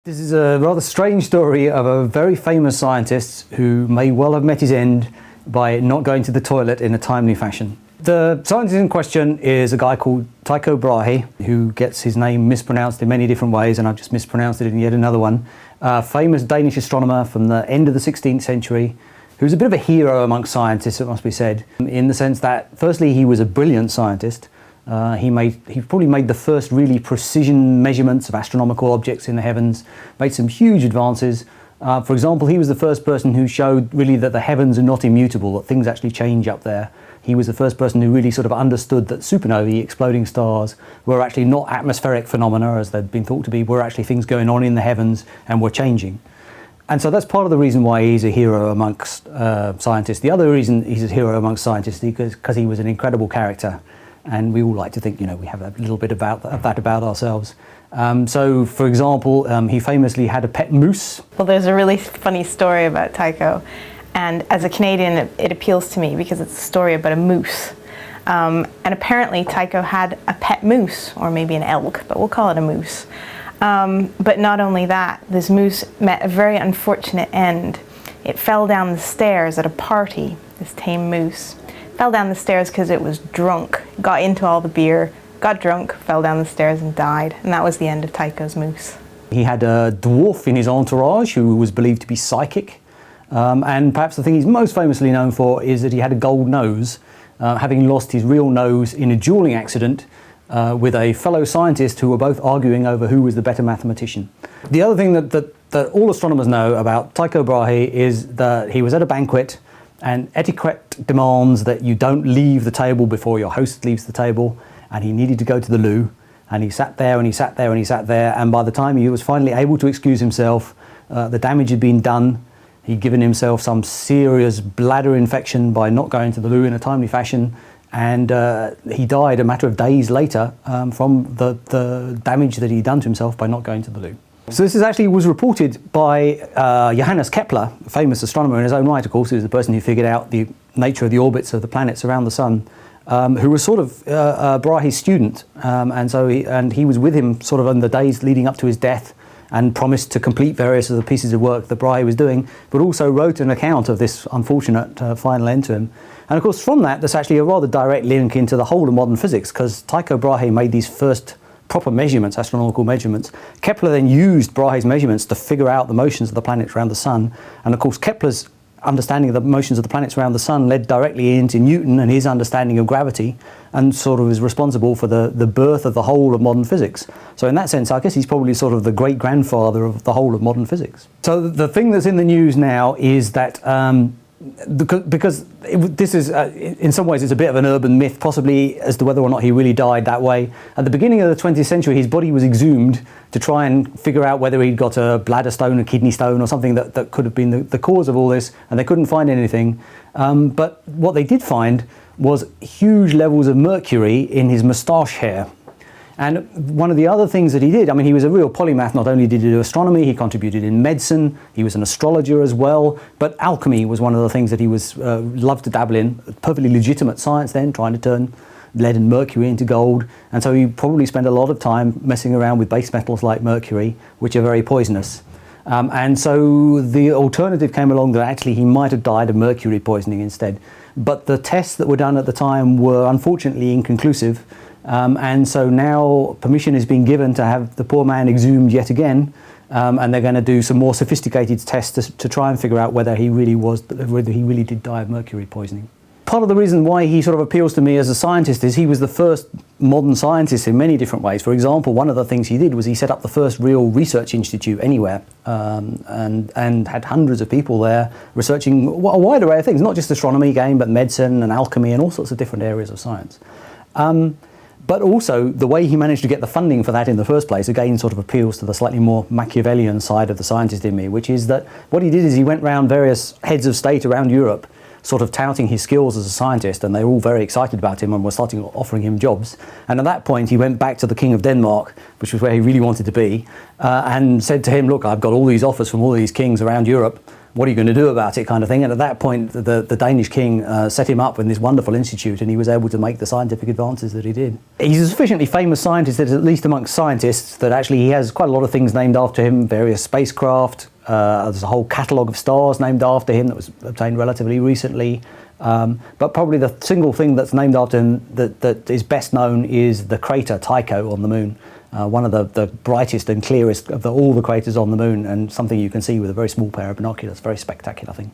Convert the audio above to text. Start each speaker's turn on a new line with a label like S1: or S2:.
S1: This is a rather strange story of a very famous scientist who may well have met his end by not going to the toilet in a timely fashion. The scientist in question is a guy called Tycho Brahe, who gets his name mispronounced in many different ways, and I've just mispronounced it in yet another one. A famous Danish astronomer from the end of the 16th century, who's a bit of a hero amongst scientists, it must be said, in the sense that, firstly, he was a brilliant scientist. He probably made the first really precision measurements of astronomical objects in the heavens, made some huge advances. For example, he was the first person who showed really that the heavens are not immutable, that things actually change up there. He was the first person who really sort of understood that supernovae, exploding stars, were actually not atmospheric phenomena as they'd been thought to be, were actually things going on in the heavens and were changing. And so that's part of the reason why he's a hero amongst scientists. The other reason he's a hero amongst scientists is because he was an incredible character. And we all like to think, you know, we have a little bit of that about ourselves. So, for example, he famously had a pet moose.
S2: Well, there's a really funny story about Tycho. And as a Canadian, it appeals to me because it's a story about a moose. And apparently Tycho had a pet moose, or maybe an elk, but we'll call it a moose. But not only that, this moose met a very unfortunate end. It fell down the stairs at a party, this tame moose. Fell down the stairs because it was drunk, got into all the beer, got drunk, fell down the stairs and died. And that was the end of Tycho's moose.
S1: He had a dwarf in his entourage who was believed to be psychic. And perhaps the thing he's most famously known for is that he had a gold nose, having lost his real nose in a dueling accident with a fellow scientist who were both arguing over who was the better mathematician. The other thing that all astronomers know about Tycho Brahe is that he was at a banquet, and etiquette demands that you don't leave the table before your host leaves the table, and he needed to go to the loo, and he sat there and he sat there and he sat there, and by the time he was finally able to excuse himself, the damage had been done. He'd given himself some serious bladder infection by not going to the loo in a timely fashion, and he died a matter of days later from the damage that he'd done to himself by not going to the loo. So this was reported by Johannes Kepler, a famous astronomer in his own right, of course, who was the person who figured out the nature of the orbits of the planets around the sun, who was sort of Brahe's student, and he was with him sort of in the days leading up to his death, and promised to complete various of the pieces of work that Brahe was doing, but also wrote an account of this unfortunate final end to him. And of course, from that, there's actually a rather direct link into the whole of modern physics, because Tycho Brahe made these first proper measurements, astronomical measurements. Kepler then used Brahe's measurements to figure out the motions of the planets around the sun. And of course, Kepler's understanding of the motions of the planets around the sun led directly into Newton and his understanding of gravity, and sort of is responsible for the birth of the whole of modern physics. So in that sense, I guess he's probably sort of the great-grandfather of the whole of modern physics. So the thing that's in the news now is that this is, in some ways, it's a bit of an urban myth, possibly as to whether or not he really died that way. At the beginning of the 20th century, his body was exhumed to try and figure out whether he'd got a bladder stone, a kidney stone, or something that could have been the cause of all this, and they couldn't find anything. But what they did find was huge levels of mercury in his moustache hair. And one of the other things that he did, I mean, he was a real polymath. Not only did he do astronomy, he contributed in medicine, he was an astrologer as well, but alchemy was one of the things that he was loved to dabble in. Perfectly legitimate science then, trying to turn lead and mercury into gold. And so he probably spent a lot of time messing around with base metals like mercury, which are very poisonous. And so the alternative came along that actually he might have died of mercury poisoning instead. But the tests that were done at the time were unfortunately inconclusive. And so now permission has been given to have the poor man exhumed yet again, and they're going to do some more sophisticated tests to try and figure out whether he really did die of mercury poisoning. Part of the reason why he sort of appeals to me as a scientist is he was the first modern scientist in many different ways. For example, one of the things he did was he set up the first real research institute anywhere, and had hundreds of people there researching a wide array of things, not just astronomy again, but medicine and alchemy and all sorts of different areas of science. But also, the way he managed to get the funding for that in the first place, again, sort of appeals to the slightly more Machiavellian side of the scientist in me, which is that what he did is he went round various heads of state around Europe, sort of touting his skills as a scientist, and they were all very excited about him and were starting offering him jobs. And at that point, he went back to the King of Denmark, which was where he really wanted to be, and said to him, look, I've got all these offers from all these kings around Europe. what are you going to do about it kind of thing. And at that point, the Danish king set him up with this wonderful institute, and he was able to make the scientific advances that he did. He's a sufficiently famous scientist that, at least amongst scientists, that actually he has quite a lot of things named after him, various spacecraft. There's a whole catalogue of stars named after him that was obtained relatively recently. But probably the single thing that's named after him that is best known is the crater Tycho on the moon. One of the brightest and clearest of all the craters on the moon, and something you can see with a very small pair of binoculars. Very spectacular thing.